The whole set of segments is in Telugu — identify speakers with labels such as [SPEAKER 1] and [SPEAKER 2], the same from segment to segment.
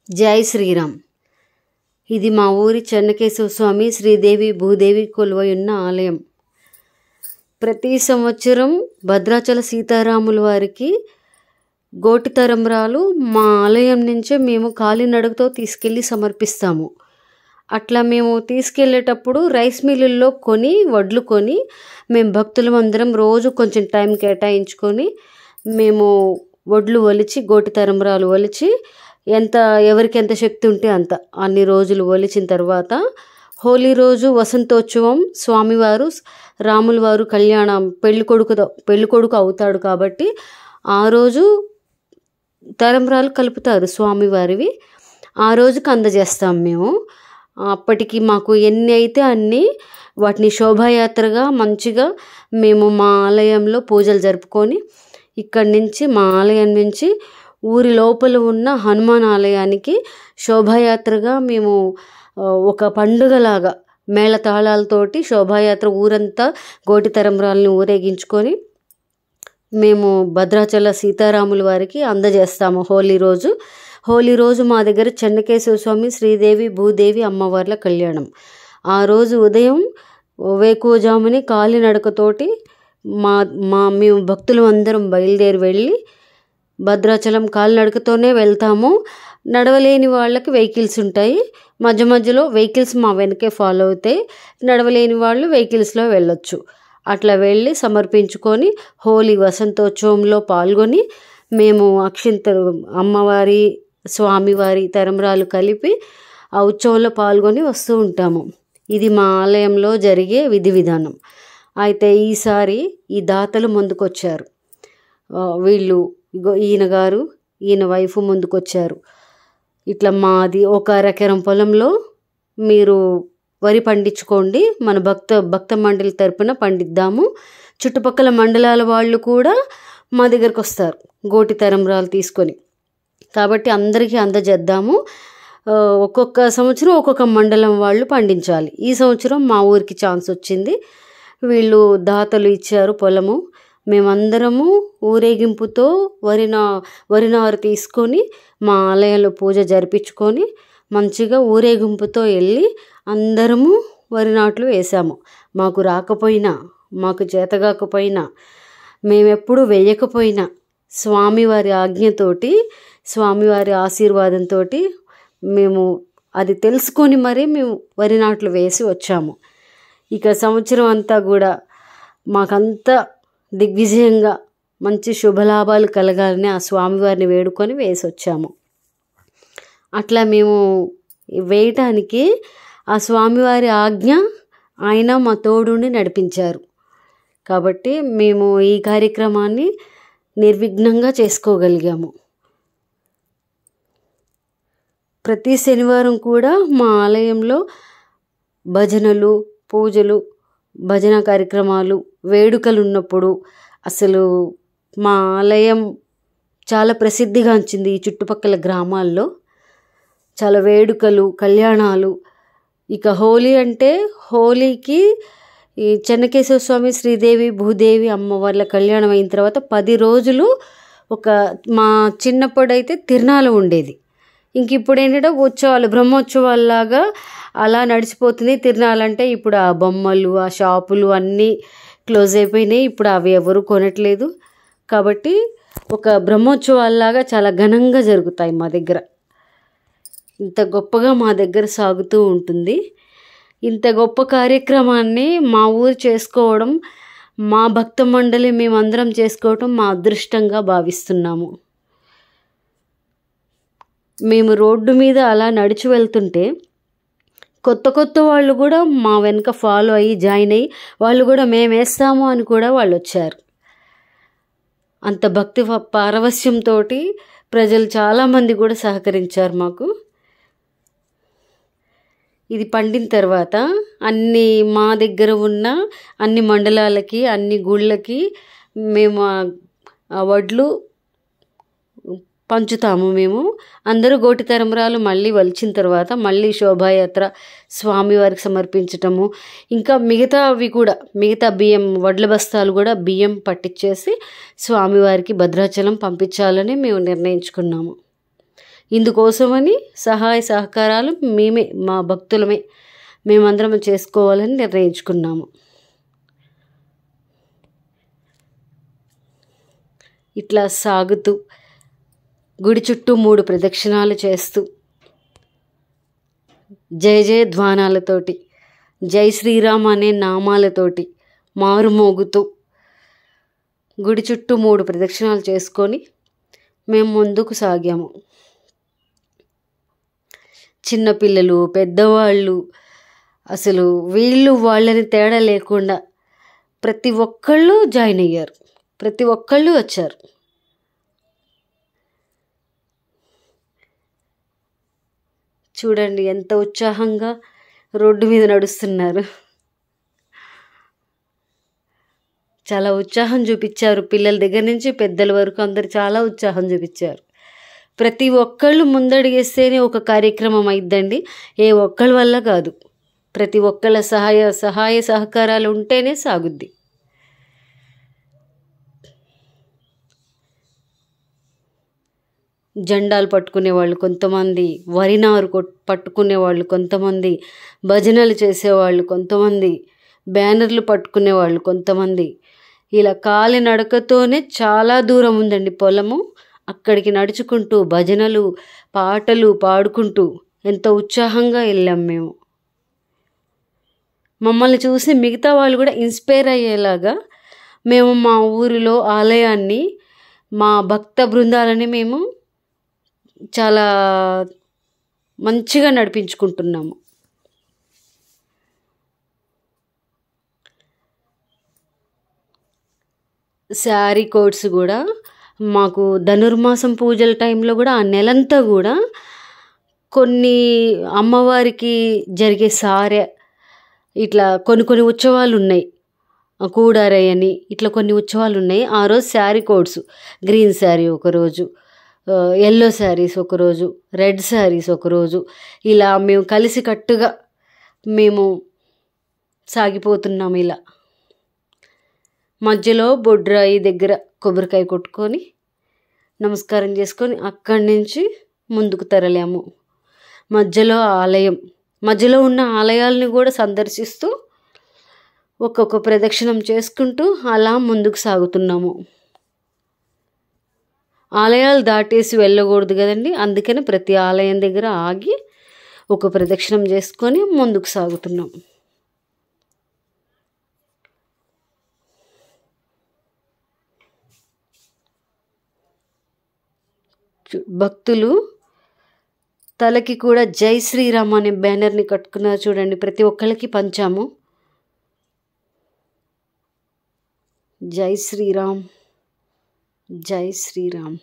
[SPEAKER 1] జై శ్రీరామ్. ఇది మా ఊరి చెన్నకేశవ స్వామి శ్రీదేవి భూదేవి కొలువై ఉన్న ఆలయం. ప్రతి సంవత్సరం భద్రాచల సీతారాముల వారికి గోటి తరంబ్రాలు మా ఆలయం నుంచే మేము కాలినడకతో తీసుకెళ్ళి సమర్పిస్తాము. అట్లా మేము తీసుకెళ్ళేటప్పుడు రైస్ మిల్లుల్లో వడ్లు కొని మేము భక్తులం అందరం రోజు కొంచెం టైం కేటాయించుకొని మేము వడ్లు ఒలిచి గోటి తరంబ్రాలు ఒలిచి ఎవరికి ఎంత శక్తి ఉంటే అంత అన్ని రోజులు ఒలిచిన తర్వాత హోలీ రోజు వసంతోత్సవం స్వామివారు రాముల వారు కళ్యాణం పెళ్ళికొడుకు అవుతాడు కాబట్టి ఆ రోజు తరంబ్రాలు కలుపుతారు స్వామివారివి. ఆ రోజుకి అందజేస్తాం మేము. అప్పటికి మాకు ఎన్ని అయితే అన్నీ వాటిని శోభాయాత్రగా మంచిగా మేము మా ఆలయంలో పూజలు జరుపుకొని ఇక్కడి నుంచి మా ఆలయం నుంచి ఊరి లోపల ఉన్న హనుమాన్ ఆలయానికి శోభాయాత్రగా మేము ఒక పండుగలాగా మేళతాళాలతోటి శోభాయాత్ర ఊరంతా గోటి తరంబ్రాలని ఊరేగించుకొని మేము భద్రాచల సీతారాముల వారికి అందజేస్తాము. హోలీ రోజు మా దగ్గర చెన్నకేశవ స్వామి శ్రీదేవి భూదేవి అమ్మవార్ల కళ్యాణం. ఆ రోజు ఉదయం వేకువజాముని కాలినడకతోటి మేము భక్తులు అందరం బయలుదేరి వెళ్ళి భద్రాచలం కాలినడకతోనే వెళ్తాము. నడవలేని వాళ్ళకి వెహికల్స్ ఉంటాయి, మధ్య మధ్యలో వెహికల్స్ మా వెనకే ఫాలో అవుతాయి. నడవలేని వాళ్ళు వెహికల్స్లో వెళ్ళొచ్చు. అట్లా వెళ్ళి సమర్పించుకొని హోలీ వసంతోత్సవంలో పాల్గొని మేము అక్షింతలు అమ్మవారి స్వామివారి తరంబ్రాలు కలిపి ఆ ఉత్సవంలో పాల్గొని వస్తూ ఉంటాము. ఇది మా ఆలయంలో జరిగే విధి విధానం. అయితే ఈసారి ఈ దాతలు ముందుకొచ్చారు. ఈయన వైఫ్ ముందుకొచ్చారు. ఇట్లా మాది ఒక ఎకరం పొలంలో మీరు వరి పండించుకోండి, మన భక్త మండలి తరపున పండిద్దాము. చుట్టుపక్కల మండలాల వాళ్ళు కూడా మా దగ్గరకు వస్తారు గోటి తరంబ్రాలు తీసుకొని. కాబట్టి అందరికీ అందజేద్దాము. ఒక్కొక్క సంవత్సరం ఒక్కొక్క మండలం వాళ్ళు పండించాలి. ఈ సంవత్సరం మా ఊరికి ఛాన్స్ వచ్చింది. వీళ్ళు దాతలు ఇచ్చారు పొలము. మేమందరము ఊరేగింపుతో వరినారు తీసుకొని మా ఆలయంలో పూజ జరిపించుకొని మంచిగా ఊరేగింపుతో వెళ్ళి అందరము వరి నాట్లు వేసాము. మాకు రాకపోయినా మాకు చేతగాకపోయినా మేమెప్పుడు వేయకపోయినా స్వామివారి ఆజ్ఞతోటి స్వామివారి ఆశీర్వాదంతో మేము అది తెలుసుకొని మరీ మేము వరి నాట్లు వేసి వచ్చాము. ఇక సంవత్సరం అంతా కూడా మాకంతా దిగ్విజయంగా మంచి శుభలాభాలు కలగాలని ఆ స్వామివారిని వేడుకొని వేసి వచ్చాము. అట్లా మేము వేయటానికి ఆ స్వామివారి ఆజ్ఞ ఆయన మా తోడుండి నడిపించారు. కాబట్టి మేము ఈ కార్యక్రమాన్ని నిర్విఘ్నంగా చేసుకోగలిగాము. ప్రతి శనివారం కూడా మా ఆలయంలో భజనలు, పూజలు, భజన కార్యక్రమాలు, వేడుకలు ఉన్నప్పుడు అసలు మా ఆలయం చాలా ప్రసిద్ధిగాంచింది. ఈ చుట్టుపక్కల గ్రామాల్లో చాలా వేడుకలు, కళ్యాణాలు. ఇక హోలీ అంటే హోలీకి ఈ చెన్నకేశవ స్వామి శ్రీదేవి భూదేవి అమ్మవార్ల కళ్యాణం అయిన తర్వాత 10 రోజులు మా చిన్నప్పుడైతే తిరునాళ్ళు ఉండేది. ఇంక ఇప్పుడు ఏంటంటే బ్రహ్మోత్సవాల్లాగా అలా నడిచిపోతుంది. తిరునాళ్ళంటే ఇప్పుడు ఆ బొమ్మలు, ఆ షాపులు అన్నీ క్లోజ్ అయిపోయినాయి. ఇప్పుడు అవి ఎవరు కొనట్లేదు. కాబట్టి ఒక బ్రహ్మోత్సవాల్లాగా చాలా ఘనంగా జరుగుతాయి మా దగ్గర. ఇంత గొప్పగా మా దగ్గర సాగుతూ ఉంటుంది. ఇంత గొప్ప కార్యక్రమాన్ని మా ఊరు చేసుకోవడం, మా భక్త మండలి మేమందరం చేసుకోవడం మా అదృష్టంగా భావిస్తున్నాము. మేము రోడ్డు మీద అలా నడిచి వెళ్తుంటే కొత్త వాళ్ళు కూడా మా వెనక ఫాలో అయ్యి జాయిన్ అయ్యి వాళ్ళు కూడా మేము వేస్తాము అని కూడా వాళ్ళు వచ్చారు. అంత భక్తి పారవస్యంతో ప్రజలు చాలామంది కూడా సహకరించారు మాకు. ఇది పండిన తర్వాత మా దగ్గర ఉన్న అన్ని మండలాలకి, అన్ని గుళ్ళకి మేము ఆ వడ్లు పంచుతాము. మేము అందరూ గోటి తరంబ్రాలు మళ్ళీ వలిచిన తర్వాత మళ్ళీ శోభాయాత్ర స్వామివారికి సమర్పించటము, ఇంకా మిగతా బియ్యం వడ్ల బస్తాలు కూడా బియ్యం పట్టించేసి స్వామివారికి భద్రాచలం పంపించాలని మేము నిర్ణయించుకున్నాము. ఇందుకోసమని సహాయ సహకారాలు మేమే, మా భక్తులమే, మేమందరం చేసుకోవాలని నిర్ణయించుకున్నాము. ఇట్లా సాగుతూ గుడి చుట్టూ 3 ప్రదక్షిణాలు చేస్తూ జయ జయ ధ్వానాలతోటి, జై శ్రీరామ్ అనే నామాలతోటి మారుమోగుతూ గుడి చుట్టూ 3 ప్రదక్షిణాలు చేసుకొని మేము ముందుకు సాగాము. చిన్నపిల్లలు, పెద్దవాళ్ళు, అసలు వీళ్ళు వాళ్ళని తేడా లేకుండా ప్రతి ఒక్కళ్ళు జాయిన్ అయ్యారు, ప్రతి ఒక్కళ్ళు వచ్చారు. చూడండి ఎంత ఉత్సాహంగా రోడ్డు మీద నడుస్తున్నారు. చాలా ఉత్సాహం చూపించారు. పిల్లల దగ్గర నుంచి పెద్దల వరకు అందరు చాలా ఉత్సాహం చూపించారు. ప్రతి ఒక్కళ్ళు ముందడిగేస్తేనే ఒక కార్యక్రమం అయిద్దండి. ఏ ఒక్కళ్ళ వల్ల కాదు. ప్రతి ఒక్కళ్ళ సహాయ సహకారాలు ఉంటేనే సాగుద్ది. జెండాలు పట్టుకునే వాళ్ళు కొంతమంది, వరినారు పట్టుకునే వాళ్ళు కొంతమంది, భజనలు చేసేవాళ్ళు కొంతమంది, బ్యానర్లు పట్టుకునే వాళ్ళు కొంతమంది. ఇలా కాలినడకతోనే చాలా దూరం ఉందండి పొలము. అక్కడికి నడుచుకుంటూ భజనలు, పాటలు పాడుకుంటూ ఎంతో ఉత్సాహంగా వెళ్ళాం మేము. మమ్మల్ని చూసి మిగతా వాళ్ళు కూడా ఇన్స్పైర్ అయ్యేలాగా మేము మా ఊరిలో ఆలయాన్ని, మా భక్త బృందాలని మేము చాలా మంచిగా నడిపించుకుంటున్నాము. శారీ కోట్స్ కూడా మాకు ధనుర్మాసం పూజల టైంలో కూడా ఆ నెలంతా కూడా కొన్ని అమ్మవారికి జరిగే సారె, ఇట్లా కొన్ని ఉత్సవాలు ఉన్నాయి, కూడారై అని ఇట్లా కొన్ని ఉత్సవాలు ఉన్నాయి. ఆ రోజు శారీ కోడ్స్, గ్రీన్ శారీ ఒకరోజు, ఎల్లో శారీస్ ఒకరోజు, రెడ్ శారీస్ ఒకరోజు, ఇలా మేము కలిసికట్టుగా మేము సాగిపోతున్నాము. ఇలా మధ్యలో బొడ్రాయి దగ్గర కొబ్బరికాయ కొట్టుకొని నమస్కారం చేసుకొని అక్కడి నుంచి ముందుకు తరలాము. మధ్యలో ఆలయం, మధ్యలో ఉన్న ఆలయాలని కూడా సందర్శిస్తూ ఒక్కొక్క ప్రదక్షిణం చేసుకుంటూ అలా ముందుకు సాగుతున్నాము. ఆలయాలు దాటేసి వెళ్ళకూడదు కదండి, అందుకని ప్రతి ఆలయం దగ్గర ఆగి ఒక ప్రదక్షిణం చేసుకొని ముందుకు సాగుతున్నాం. భక్తులు తలకి కూడా జై శ్రీరామ్ అనే బ్యానర్ని కట్టుకున్నారు చూడండి. ప్రతి ఒక్కళ్ళకి పంచాము. జై శ్రీరామ్, జై శ్రీరామ్.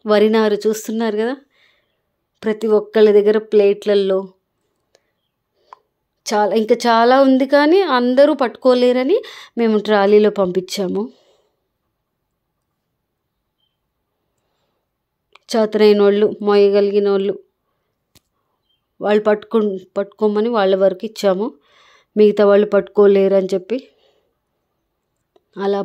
[SPEAKER 1] వరినారు చూస్తున్నారు కదా, ప్రతి ఒక్కళ్ళ దగ్గర ప్లేట్లల్లో ఇంకా చాలా ఉంది, కానీ అందరూ పట్టుకోలేరని మేము ట్రాలీలో పంపించాము. చేతనైన వాళ్ళు, మోయగలిగిన వాళ్ళు పట్టుకోమని వాళ్ళ వరకు ఇచ్చాము. మిగతా వాళ్ళు పట్టుకోలేరు అని చెప్పి అలా